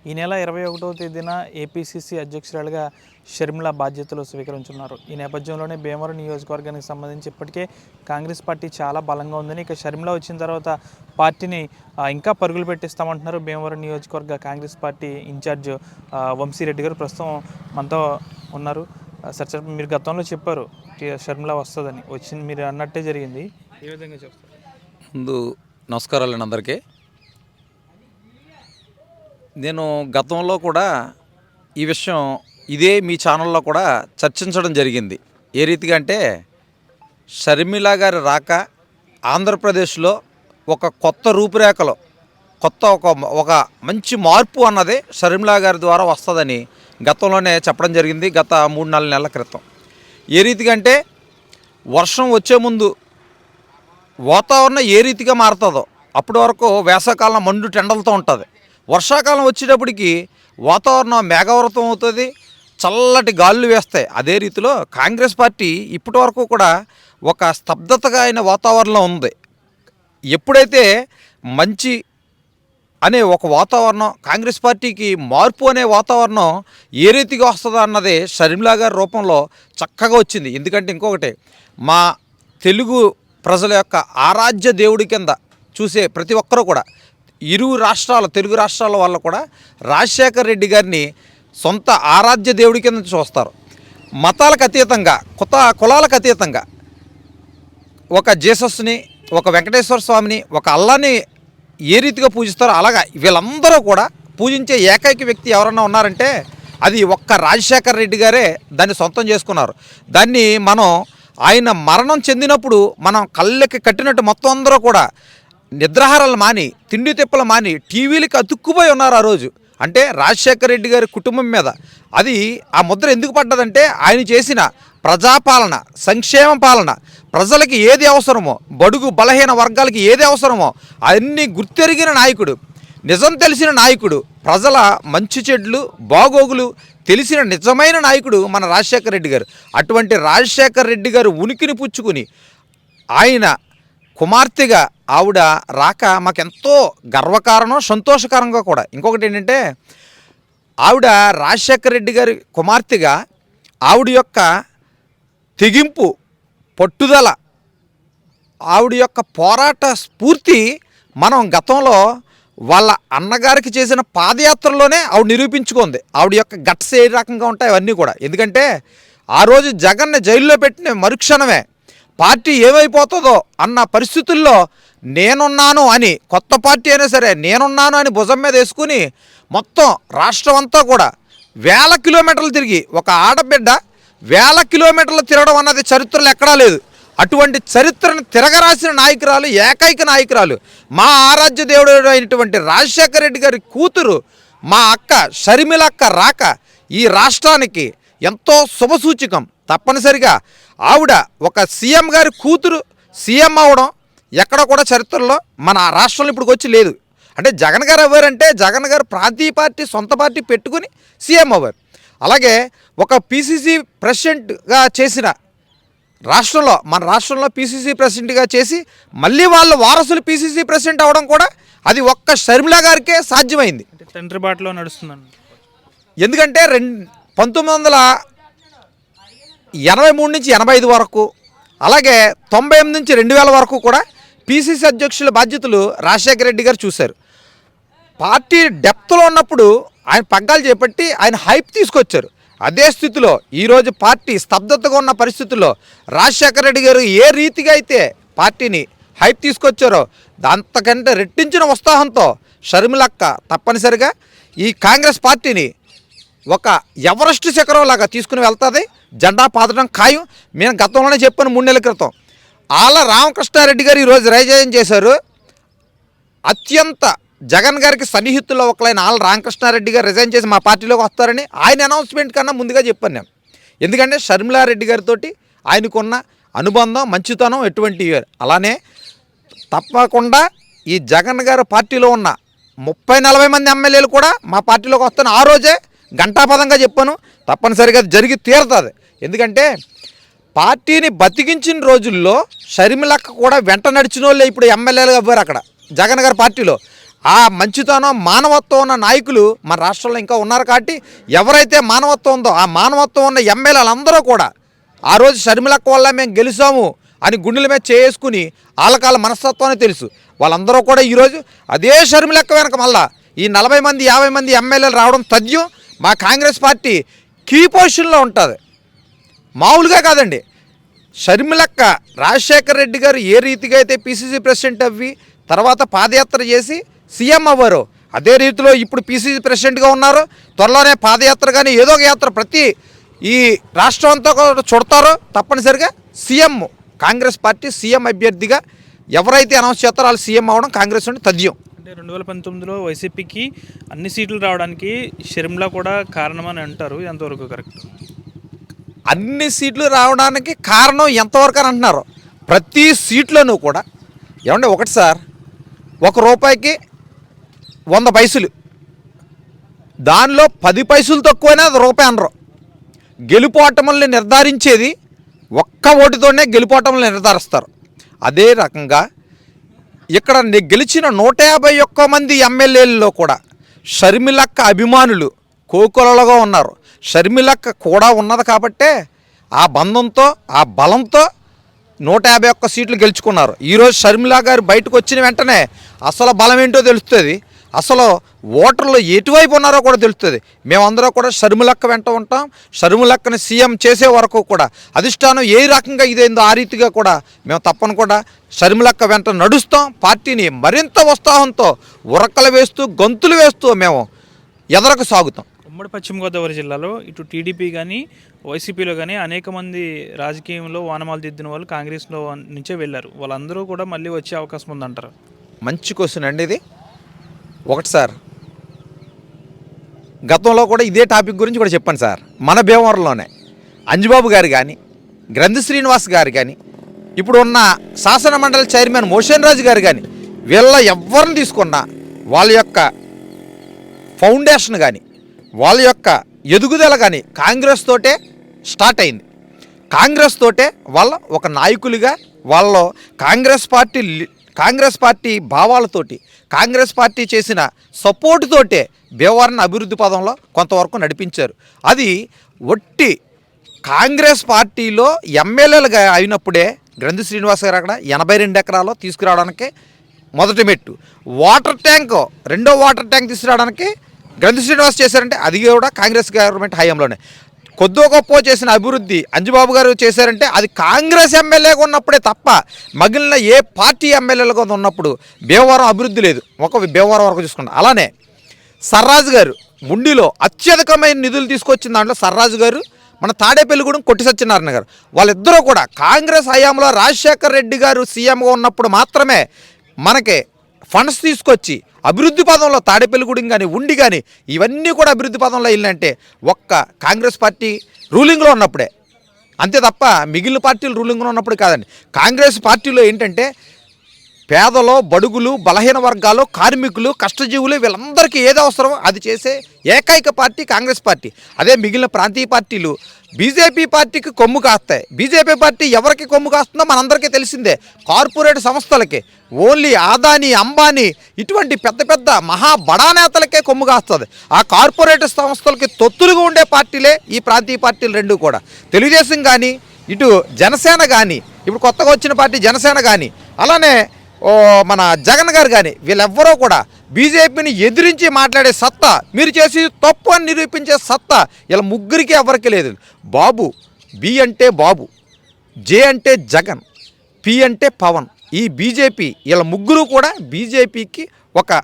ఈ నెల 21వ తేదీన ఏపీసీసీ అధ్యక్షురాలుగా షర్మిల బాధ్యతలు స్వీకరించున్నారు. ఈ నేపథ్యంలోనే భీమవరం నియోజకవర్గానికి సంబంధించి ఇప్పటికే కాంగ్రెస్ పార్టీ చాలా బలంగా ఉందని, ఇక షర్మిల వచ్చిన తర్వాత పార్టీని ఇంకా పరుగులు పెట్టిస్తామంటున్నారు భీమవరం నియోజకవర్గ కాంగ్రెస్ పార్టీ ఇన్ఛార్జ్ వంశీరెడ్డి గారు. ప్రస్తుతం మనతో ఉన్నారు. సార్, మీరు గతంలో చెప్పారు షర్మిల వస్తుందని, వచ్చింది మీరు అన్నట్టే జరిగింది. ఏ విధంగా చెప్తారు? ముందు నమస్కారాలండి అందరికీ. నేను గతంలో కూడా ఈ విషయం ఇదే మీ ఛానల్లో కూడా చర్చించడం జరిగింది. ఏ రీతిగా అంటే, షర్మిల గారి రాక ఆంధ్రప్రదేశ్లో ఒక కొత్త రూపురేఖలో ఒక మంచి మార్పు అన్నది షర్మిల గారి ద్వారా వస్తుందని గతంలోనే చెప్పడం జరిగింది, గత 3-4 నెలల క్రితం. ఏ రీతిగా అంటే, వర్షం వచ్చే ముందు వాతావరణం ఏ రీతిగా మారుతుందో, అప్పటి వరకు వేసవకాలం మండు టెండలతో ఉంటుంది. వర్షాకాలం వచ్చేటప్పటికి వాతావరణం మేఘావృతం అవుతుంది, చల్లటి గాలులు వేస్తాయి. అదే రీతిలో కాంగ్రెస్ పార్టీ ఇప్పటి వరకు కూడా ఒక స్తబ్దతగా అయిన వాతావరణంలో ఉంది. ఎప్పుడైతే మంచి అనే ఒక వాతావరణం, కాంగ్రెస్ పార్టీకి మార్పు అనే వాతావరణం ఏ రీతిగా వస్తుందో అన్నది షర్మిల గారి రూపంలో చక్కగా వచ్చింది. ఎందుకంటే ఇంకొకటి, మా తెలుగు ప్రజల యొక్క ఆరాధ్య దేవుడి కింద చూసే ప్రతి ఒక్కరూ కూడా, తెలుగు రాష్ట్రాల వాళ్ళు కూడా రాజశేఖర్ రెడ్డి గారిని సొంత ఆరాధ్య దేవుడి కింద చూస్తారు. మతాలకు అతీతంగా, కులాలకు అతీతంగా ఒక జీసస్ని, ఒక వెంకటేశ్వర స్వామిని, ఒక అల్లాని ఏ రీతిగా పూజిస్తారో అలాగా వీళ్ళందరూ కూడా పూజించే ఏకైక వ్యక్తి ఎవరన్నా ఉన్నారంటే అది ఒక్క రాజశేఖర్ రెడ్డి గారే దాన్ని సొంతం చేసుకున్నారు. దాన్ని మనం ఆయన మరణం చెందినప్పుడు మనం కళ్ళకి కట్టినట్టు మొత్తం అందరూ కూడా నిద్రాహారాలు మాని, తిండి తిప్పలు మాని టీవీలకి అతుక్కుపోయి ఉన్నారు ఆ రోజు. అంటే రాజశేఖర రెడ్డి గారి కుటుంబం మీద అది ఆ ముద్ర ఎందుకు పడ్డదంటే, ఆయన చేసిన ప్రజాపాలన, సంక్షేమ పాలన, ప్రజలకి ఏది అవసరమో, బడుగు బలహీన వర్గాలకి ఏది అవసరమో అన్నీ గుర్తెరిగిన నాయకుడు, నిజం తెలిసిన నాయకుడు, ప్రజల మంచి చెడ్లు బాగోగులు తెలిసిన నిజమైన నాయకుడు మన రాజశేఖర రెడ్డి గారు. అటువంటి రాజశేఖర రెడ్డి గారు ఉనికిని పుచ్చుకుని ఆయన కుమార్తెగా ఆవిడ రాక మాకెంతో గర్వకారణం, సంతోషకరంగా కూడా. ఇంకొకటి ఏంటంటే, ఆవిడ రాజశేఖర రెడ్డి గారి కుమార్తెగా ఆవిడ యొక్క తెగింపు, పట్టుదల, ఆవిడ యొక్క పోరాట స్ఫూర్తి మనం గతంలో వాళ్ళ అన్నగారికి చేసిన పాదయాత్రలోనే ఆవిడ నిరూపించుకుంది. ఆవిడ యొక్క గట్స్ ఏ రకంగా ఉంటాయి అవన్నీ కూడా. ఎందుకంటే ఆ రోజు జగన్ని జైల్లో పెట్టిన మరుక్షణమే పార్టీ ఏమైపోతుందో అన్న పరిస్థితుల్లో నేనున్నాను అని, కొత్త పార్టీ అయినా సరే నేనున్నాను అని భుజం మీద వేసుకుని మొత్తం రాష్ట్రం అంతా కూడా 1000 కిలోమీటర్లు తిరిగి, ఒక ఆడబిడ్డ 1000 కిలోమీటర్లు తిరగడం అన్నది చరిత్రలో ఎక్కడా లేదు. అటువంటి చరిత్రను తిరగరాసిన నాయకురాలు, ఏకైక నాయకురాలు మా ఆరాధ్య దేవుడు అయినటువంటి రాజశేఖర రెడ్డి గారి కూతురు మా అక్క షర్మిల అక్క రాక ఈ రాష్ట్రానికి ఎంతో శుభసూచకం. తప్పనిసరిగా ఆవిడ ఒక సీఎం గారి కూతురు సీఎం అవడం ఎక్కడ కూడా చరిత్రలో మన రాష్ట్రంలో ఇప్పుడు వచ్చి లేదు. అంటే జగన్ గారు అవ్వారంటే జగన్ గారు ప్రాంతీయ పార్టీ, సొంత పార్టీ పెట్టుకుని సీఎం అవ్వారు. అలాగే ఒక పీసీసీ ప్రెసిడెంట్గా చేసిన రాష్ట్రంలో, మన రాష్ట్రంలో పీసీసీ ప్రెసిడెంట్గా చేసి మళ్ళీ వాళ్ళ వారసులు పీసీసీ ప్రెసిడెంట్ అవ్వడం కూడా అది ఒక్క షర్మిల గారికే సాధ్యమైంది. తండ్రి బాటలో నడుస్తుందండి. ఎందుకంటే 1983 నుంచి 85 వరకు, అలాగే 98 నుంచి 2000 వరకు కూడా పీసీసీ అధ్యక్షుల బాధ్యతలు రాజశేఖర రెడ్డి గారు చూశారు. పార్టీ డెప్త్లో ఉన్నప్పుడు ఆయన పగ్గాలు చేపట్టి ఆయన హైప్ తీసుకొచ్చారు. అదే స్థితిలో ఈరోజు పార్టీ స్తబ్దతగా ఉన్న పరిస్థితుల్లో రాజశేఖర రెడ్డి గారు ఏ రీతిగా అయితే పార్టీని హైప్ తీసుకొచ్చారో అంతకంటే రెట్టించిన ఉత్సాహంతో షర్మిలక్క తప్పనిసరిగా ఈ కాంగ్రెస్ పార్టీని ఒక ఎవరెస్ట్ శిఖరం లాగా తీసుకుని వెళ్తుంది. జెండా పాతడం ఖాయం. మేము గతంలోనే చెప్పాను 3 నెలల క్రితం. ఆళ్ళ రామకృష్ణారెడ్డి గారు ఈరోజు రిజైన్ చేశారు. అత్యంత జగన్ గారికి సన్నిహితుల్లో ఒకలైన ఆళ్ళ రామకృష్ణారెడ్డి గారు రిజైన్ చేసి మా పార్టీలోకి వస్తారని ఆయన అనౌన్స్మెంట్ కన్నా ముందుగా చెప్పాను నేను. ఎందుకంటే షర్మిలారెడ్డి గారితో ఆయనకున్న అనుబంధం, మంచితనం ఎటువంటి. అలానే తప్పకుండా ఈ జగన్ గారు పార్టీలో ఉన్న 30-40 మంది ఎమ్మెల్యేలు కూడా మా పార్టీలోకి వస్తాను ఆ రోజే గంటాపదంగా చెప్పాను. తప్పనిసరిగా జరిగి తీరుతుంది. ఎందుకంటే పార్టీని బతికించిన రోజుల్లో షర్మిలక్క కూడా వెంట నడిచిన వాళ్ళే ఇప్పుడు ఎమ్మెల్యేలుగా అవ్వారు అక్కడ జగన్ గారి పార్టీలో. ఆ మంచితనం మానవత్వం ఉన్న నాయకులు మన రాష్ట్రంలో ఇంకా ఉన్నారు కాబట్టి ఎవరైతే మానవత్వం ఉందో ఆ మానవత్వం ఉన్న ఎమ్మెల్యేలందరూ కూడా ఆ రోజు షర్మిలక్క వల్ల మేము గెలిచాము అని గుండెల మీద చేసుకుని వాళ్ళకాల మనస్తత్వాన్ని తెలుసు వాళ్ళందరూ కూడా ఈరోజు అదే షర్మిలక్క వెనక మళ్ళా ఈ 40 మంది 50 మంది ఎమ్మెల్యేలు రావడం తథ్యం. మా కాంగ్రెస్ పార్టీ కీ పొజిషన్లో ఉంటుంది, మామూలుగా కాదండి. షర్మిలక్క రాజశేఖర్ రెడ్డి గారు ఏ రీతిగా అయితే పిసిసి ప్రెసిడెంట్ అవ్వి తర్వాత పాదయాత్ర చేసి సీఎం అవ్వరు, అదే రీతిలో ఇప్పుడు పిసిసి ప్రెసిడెంట్గా ఉన్నారు. త్వరలోనే పాదయాత్ర కానీ ఏదో ఒక యాత్ర ప్రతి ఈ రాష్ట్రం అంతా కూడా చుడతారో తప్పనిసరిగా సీఎం కాంగ్రెస్ పార్టీ సీఎం అభ్యర్థిగా ఎవరైతే అనౌన్స్ చేస్తారో వాళ్ళు సీఎం అవ్వడం కాంగ్రెస్ నుండి తథ్యం. అంటే 2019లో వైసీపీకి అన్ని సీట్లు రావడానికి షర్మిల కూడా కారణమని అంటారు, ఎంతవరకు కరెక్ట్? అన్ని సీట్లు రావడానికి కారణం ఎంతవరకు అని అంటున్నారు. ప్రతి సీట్లోనూ కూడా ఏమంటే ఒకటి సార్, ₹1 100 పైసలు, దానిలో 10 పైసలు తక్కువైనా అది రూపాయి అనరు. గెలుపోటముల్ని నిర్ధారించేది ఒక్క ఓటుతోనే గెలుపోటముల్ని నిర్ధారిస్తారు. అదే రకంగా ఇక్కడ గెలిచిన 151 మంది ఎమ్మెల్యేలలో కూడా షర్మిలక్క అభిమానులు కోకొలలుగా ఉన్నారు. షర్మిలక్క కూడా ఉన్నది కాబట్టే ఆ బంధంతో ఆ బలంతో 151 సీట్లు గెలుచుకున్నారు. ఈరోజు షర్మిల గారు బయటకు వచ్చిన వెంటనే అసలు బలం ఏంటో తెలుస్తుంది, అసలు ఓటర్లు ఎటువైపు ఉన్నారో కూడా తెలుస్తుంది. మేమందరూ కూడా షర్మిలక్క వెంట ఉంటాం. షర్మిలక్కని సీఎం చేసే వరకు కూడా అధిష్టానం ఏ రకంగా ఇదేందో ఆ రీతిగా కూడా మేము తప్పకుండా షర్మిలక్క వెంట నడుస్తాం. పార్టీని మరింత ఉత్సాహంతో ఉరకలు వేస్తూ గొంతులు వేస్తూ మేము ఎదరకు సాగుతాం. ఉమ్మడి పశ్చిమ గోదావరి జిల్లాలో ఇటు టీడీపీ కానీ వైసీపీలో కానీ అనేక మంది రాజకీయంలో వానమాలు దిద్దిన వాళ్ళు కాంగ్రెస్లో నుంచే వెళ్ళారు. వాళ్ళందరూ కూడా మళ్ళీ వచ్చే అవకాశం ఉందంటారు. మంచి క్వశ్చన్ అండి ఇది. ఒకటి సార్, గతంలో కూడా ఇదే టాపిక్ గురించి కూడా చెప్పాను సార్. మన భీమవరంలోనే అంజుబాబు గారు కానీ గ్రంథి శ్రీనివాస్ గారు కానీ ఇప్పుడు ఉన్న శాసన మండలి చైర్మన్ మోషన్ రాజు గారు కానీ వీళ్ళ ఎవరిని తీసుకున్నా వాళ్ళ యొక్క ఫౌండేషన్ కానీ వాళ్ళ యొక్క ఎదుగుదల కానీ కాంగ్రెస్ తోటే స్టార్ట్ అయింది. కాంగ్రెస్ తోటే వాళ్ళ ఒక నాయకులుగా వాళ్ళు కాంగ్రెస్ పార్టీ భావాలతోటి కాంగ్రెస్ పార్టీ చేసిన సపోర్ట్ తోటే భీమవరాన్ని అభివృద్ధి పదంలో కొంతవరకు నడిపించారు. అది ఒట్టి కాంగ్రెస్ పార్టీలో ఎమ్మెల్యేలుగా అయినప్పుడే గ్రంథి శ్రీనివాస్ గారు అక్కడ 82 ఎకరాలు తీసుకురావడానికి మొదటి మెట్టు. వాటర్ ట్యాంక్, రెండో వాటర్ ట్యాంక్ తీసుకురావడానికి గ్రంథి శ్రీనివాస్ చేశారంటే అది కూడా కాంగ్రెస్ గవర్నమెంట్ హయాంలోనే. కొద్దో గొప్ప చేసిన అభివృద్ధి అంజుబాబు గారు చేశారంటే అది కాంగ్రెస్ ఎమ్మెల్యేగా ఉన్నప్పుడే తప్ప మిగిలిన ఏ పార్టీ ఎమ్మెల్యేలుగా ఉన్నప్పుడు భీమవరం అభివృద్ధి లేదు. ఒక భీమవరం వరకు చూసుకుంటాం. అలానే సర్రాజు గారు ముండిలో అత్యధికమైన నిధులు తీసుకొచ్చిన దాంట్లో సర్రాజు గారు, మన తాడేపల్లిగూడెం కొట్టి సత్యనారాయణ గారు, వాళ్ళిద్దరూ కూడా కాంగ్రెస్ హయాంలో రాజశేఖర్ రెడ్డి గారు సీఎంగా ఉన్నప్పుడు మాత్రమే మనకి ఫండ్స్ తీసుకొచ్చి అభివృద్ధి పదంలో తాడేపల్లిగూడెం కానీ ఉండి కానీ ఇవన్నీ కూడా అభివృద్ధి పదంలో వెళ్ళినంటే ఒక్క కాంగ్రెస్ పార్టీ రూలింగ్లో ఉన్నప్పుడే, అంతే తప్ప మిగిలిన పార్టీలు రూలింగ్లో ఉన్నప్పుడు కాదండి. కాంగ్రెస్ పార్టీలో ఏంటంటే పేదలు, బడుగులు, బలహీన వర్గాలు, కార్మికులు, కష్టజీవులు వీళ్ళందరికీ ఏది అవసరమో అది చేసే ఏకైక పార్టీ కాంగ్రెస్ పార్టీ. అదే మిగిలిన ప్రాంతీయ పార్టీలు బీజేపీ పార్టీకి కొమ్ము కాస్తాయి. బీజేపీ పార్టీ ఎవరికి కొమ్ము కాస్తుందో మనందరికీ తెలిసిందే, కార్పొరేట్ సంస్థలకి, ఓన్లీ ఆదాని, అంబానీ ఇటువంటి పెద్ద పెద్ద మహా బడా నేతలకే కొమ్ము కాస్తుంది. ఆ కార్పొరేట్ సంస్థలకి తొత్తులుగా ఉండే పార్టీలే ఈ ప్రాంతీయ పార్టీలు రెండు కూడా. తెలుగుదేశం కానీ ఇటు జనసేన కానీ ఇప్పుడు కొత్తగా వచ్చిన పార్టీ జనసేన కానీ అలానే మన జగన్ గారు కానీ వీళ్ళెవ్వరూ కూడా బీజేపీని ఎదిరించి మాట్లాడే సత్తా, మీరు చేసి తప్పు అని నిరూపించే సత్తా ఇలా ముగ్గురికి ఎవరికి లేదు. బాబు, బి అంటే బాబు, జే అంటే జగన్, పి అంటే పవన్. ఈ బీజేపీ ఇలా ముగ్గురు కూడా బీజేపీకి ఒక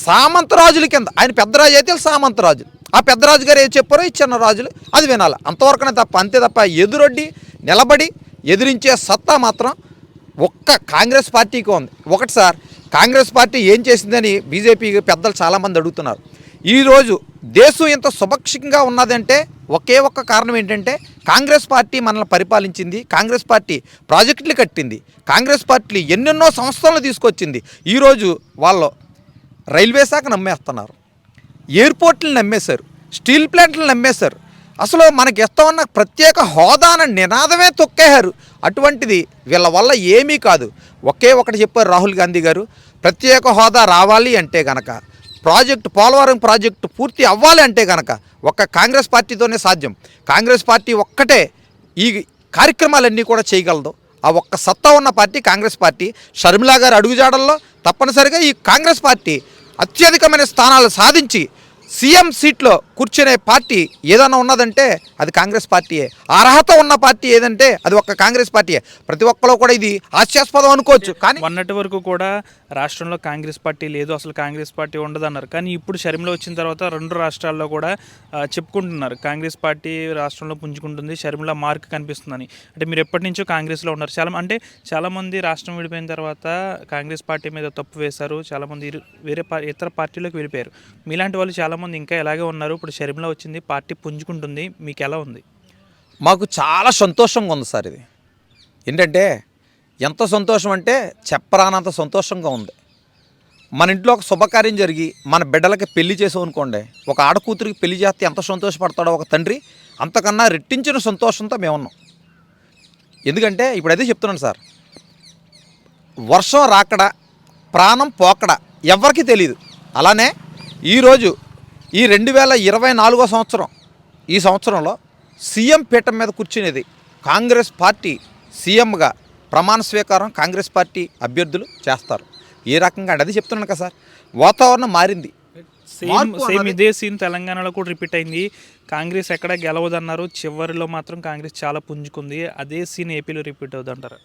సామంతరాజుల కింద. ఆయన పెద్దరాజు అయితే సామంతరాజు, ఆ పెద్దరాజు గారు ఏం చెప్పారో ఈ చిన్న రాజులు అది వినాలి, అంతవరకునే తప్ప. అంతే తప్ప ఎదురొడ్డి నిలబడి ఎదిరించే సత్తా మాత్రం ఒక్క కాంగ్రెస్ పార్టీకి ఉంది. ఒకటి సార్, కాంగ్రెస్ పార్టీ ఏం చేసిందని బీజేపీ పెద్దలు చాలామంది అడుగుతున్నారు. ఈరోజు దేశం ఇంత సుభక్షంగా ఉన్నదంటే ఒకే ఒక్క కారణం ఏంటంటే కాంగ్రెస్ పార్టీ మనల్ని పరిపాలించింది, కాంగ్రెస్ పార్టీ ప్రాజెక్టులు కట్టింది, కాంగ్రెస్ పార్టీ ఎన్నెన్నో సంస్థలను తీసుకొచ్చింది. ఈరోజు వాళ్ళు రైల్వే శాఖ నమ్మేస్తున్నారు, ఎయిర్పోర్ట్లు నమ్మేశారు, స్టీల్ ప్లాంట్లు నమ్మేశారు. అసలు మనకి ఇస్తామన్న ప్రత్యేక హోదాన నినాదమే తొక్కేశారు. అటువంటిది వీళ్ళ వల్ల ఏమీ కాదు. ఒకే ఒకటి చెప్పారు రాహుల్ గాంధీ గారు, ప్రత్యేక హోదా రావాలి అంటే కనుక పోలవరం ప్రాజెక్టు పూర్తి అవ్వాలి అంటే కనుక ఒక్క కాంగ్రెస్ పార్టీతోనే సాధ్యం. కాంగ్రెస్ పార్టీ ఒక్కటే ఈ కార్యక్రమాలన్నీ కూడా చేయగలదు. ఆ ఒక్క సత్తా ఉన్న పార్టీ కాంగ్రెస్ పార్టీ. షర్మిలా గారు అడుగుజాడల్లో తప్పనిసరిగా ఈ కాంగ్రెస్ పార్టీ అత్యధికమైన స్థానాలు సాధించి సీఎం సీట్లో కూర్చునే పార్టీ ఏదైనా ఉన్నదంటే అది కాంగ్రెస్ పార్టీయే. అర్హత ఉన్న పార్టీ ఏదంటే అది ఒక్క కాంగ్రెస్ పార్టీయే. ప్రతి ఒక్కరు కూడా ఇది హాస్యాస్పదం అనుకోవచ్చు, కానీ మొన్నటి వరకు కూడా రాష్ట్రంలో కాంగ్రెస్ పార్టీ లేదు, అసలు కాంగ్రెస్ పార్టీ ఉండదన్నారు. కానీ ఇప్పుడు షర్మిల వచ్చిన తర్వాత 2 రాష్ట్రాల్లో కూడా చెప్పుకుంటున్నారు కాంగ్రెస్ పార్టీ రాష్ట్రంలో పుంజుకుంటుంది, షర్మిల మార్క్ కనిపిస్తుందని. అంటే మీరు ఎప్పటి నుంచో కాంగ్రెస్లో ఉన్నారు. చాలామంది రాష్ట్రం విడిపోయిన తర్వాత కాంగ్రెస్ పార్టీ మీద తప్పు వేశారు. చాలామంది వేరే ఇతర పార్టీలోకి వెళ్ళిపోయారు. మీలాంటి వాళ్ళు చాలామంది ఇంకా ఎలాగే ఉన్నారు. ఇప్పుడు షర్మిల వచ్చింది, పార్టీ పుంజుకుంటుంది, మీకు ఎలా ఉంది? మాకు చాలా సంతోషంగా ఉంది సార్. ఇది ఏంటంటే ఎంత సంతోషం అంటే చెప్పరానంత సంతోషంగా ఉంది. మన ఇంట్లో ఒక శుభకార్యం జరిగి మన బిడ్డలకి పెళ్లి చేసాం అనుకోండి, ఒక ఆడకూతురికి పెళ్లి చేస్తే ఎంత సంతోషపడతాడో ఒక తండ్రి, అంతకన్నా రెట్టించిన సంతోషంతో మేము ఉన్నాం. ఎందుకంటే ఇప్పుడు అదే చెప్తున్నాను సార్, వర్షం రాకడా ప్రాణం పోకడా ఎవరికి తెలియదు. అలానే ఈరోజు ఈ 2024 సంవత్సరం, ఈ సంవత్సరంలో సీఎం పీఠం మీద కూర్చునేది కాంగ్రెస్ పార్టీ. సీఎంగా ప్రమాణ స్వీకారం కాంగ్రెస్ పార్టీ అభ్యర్థులు చేస్తారు. ఏ రకంగా అంటే అది చెప్తున్నాను కదా సార్, వాతావరణం మారింది. సేమ్ ఇదే సీన్ తెలంగాణలో కూడా రిపీట్ అయింది. కాంగ్రెస్ ఎక్కడ గెలవదన్నారు, చివరిలో మాత్రం కాంగ్రెస్ చాలా పుంజుకుంది. అదే సీన్ ఏపీలో రిపీట్ అవుతుంది అంటారు.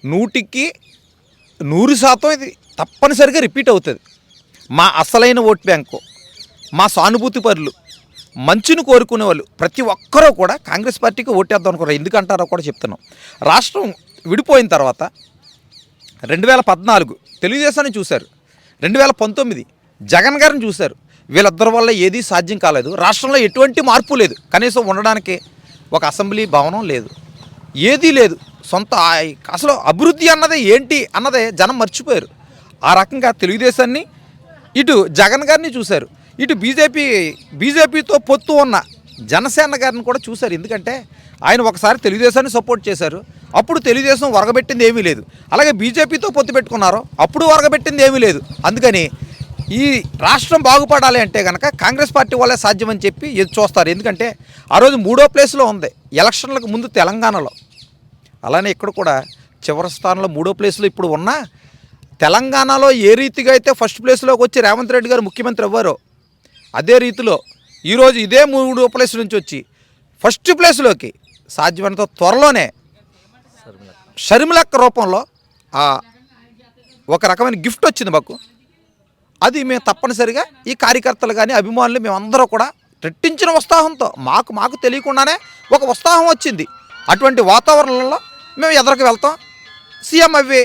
100% ఇది తప్పనిసరిగా రిపీట్ అవుతుంది. మా అసలైన ఓట్ బ్యాంకు, మా సానుభూతి పరులు, మంచిని కోరుకునే వాళ్ళు ప్రతి ఒక్కరూ కూడా కాంగ్రెస్ పార్టీకి ఓటేద్దాం అనుకోరు. ఎందుకంటారో కూడా చెప్తున్నాం. రాష్ట్రం విడిపోయిన తర్వాత 2014 తెలుగుదేశాన్ని చూశారు, 2019 జగన్ గారిని చూశారు. వీళ్ళిద్దరి వల్ల ఏదీ సాధ్యం కాలేదు. రాష్ట్రంలో ఎటువంటి మార్పు లేదు. కనీసం ఉండడానికి ఒక అసెంబ్లీ భవనం లేదు, ఏదీ లేదు. అసలు అభివృద్ధి అన్నది ఏంటి అన్నదే జనం మర్చిపోయారు. ఆ రకంగా తెలుగుదేశాన్ని, ఇటు జగన్ గారిని చూశారు, ఇటు బీజేపీతో పొత్తు ఉన్న జనసేన గారిని కూడా చూశారు. ఎందుకంటే ఆయన ఒకసారి తెలుగుదేశాన్ని సపోర్ట్ చేశారు, అప్పుడు తెలుగుదేశం వరగబెట్టింది ఏమీ లేదు. అలాగే బీజేపీతో పొత్తు పెట్టుకున్నారు, అప్పుడు వరగబెట్టింది ఏమీ లేదు. అందుకని ఈ రాష్ట్రం బాగుపడాలి అంటే కనుక కాంగ్రెస్ పార్టీ వాళ్ళే సాధ్యమని చెప్పి చూస్తారు. ఎందుకంటే ఆ రోజు 3వ ప్లేస్లో ఉంది ఎలక్షన్లకు ముందు తెలంగాణలో. అలానే ఇక్కడ కూడా చివరి స్థానంలో 3వ ప్లేస్లో ఇప్పుడు ఉన్న తెలంగాణలో ఏ రీతిగా అయితే ఫస్ట్ ప్లేస్లోకి వచ్చి రేవంత్ రెడ్డి గారు ముఖ్యమంత్రి అవ్వారో అదే రీతిలో ఈరోజు ఇదే 3వ ప్లేస్ నుంచి వచ్చి ఫస్ట్ ప్లేస్లోకి సాధ్యమైనంత త్వరలోనే షర్మిలక్క రూపంలో ఒక రకమైన గిఫ్ట్ వచ్చింది మాకు. అది మేము తప్పనిసరిగా ఈ కార్యకర్తలు కానీ అభిమానులు మేమందరూ కూడా రెట్టించిన ఉత్సాహంతో మాకు తెలియకుండానే ఒక ఉత్సాహం వచ్చింది. అటువంటి వాతావరణంలో మేము ఎదురుకు వెళ్తాం. సీఎం అవి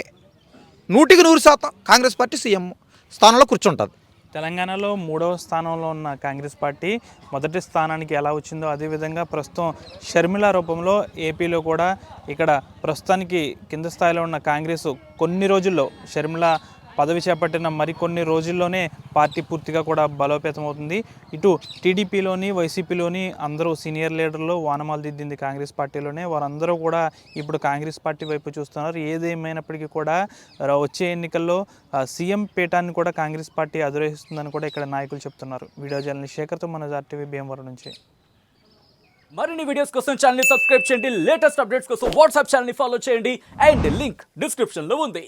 100% కాంగ్రెస్ పార్టీ సీఎం స్థానంలో కూర్చుంటుంది. తెలంగాణలో 3వ స్థానంలో ఉన్న కాంగ్రెస్ పార్టీ మొదటి స్థానానికి ఎలా వచ్చిందో అదేవిధంగా ప్రస్తుతం షర్మిల రూపంలో ఏపీలో కూడా ఇక్కడ ప్రస్తుతానికి కింద స్థాయిలో ఉన్న కాంగ్రెస్ కొన్ని రోజుల్లో షర్మిల పదవి చేపట్టిన మరికొన్ని రోజుల్లోనే పార్టీ పూర్తిగా కూడా బలోపేతం అవుతుంది. ఇటు టీడీపీలోని వైసీపీలోని అందరూ సీనియర్ లీడర్లు వానమాలు దిద్దింది కాంగ్రెస్ పార్టీలోనే. వారందరూ కూడా ఇప్పుడు కాంగ్రెస్ పార్టీ వైపు చూస్తున్నారు. ఏదేమైనప్పటికీ కూడా వచ్చే ఎన్నికల్లో సీఎం పీఠాన్ని కూడా కాంగ్రెస్ పార్టీ అధిరోహిస్తుందని కూడా ఇక్కడ నాయకులు చెప్తున్నారు. వీడియో జర్నలిస్ట్ శేఖర్తో మన ఆర్టీవీ భీమవరం నుంచి. మరిన్ని వీడియోస్ కోసం ఛానల్ ని సబ్స్క్రైబ్ చేయండి. లేటెస్ట్ అప్డేట్స్ కోసం వాట్సాప్ ఛానల్ ని ఫాలో చేయండి. అండ్ లింక్ డిస్క్రిప్షన్ లో ఉంది.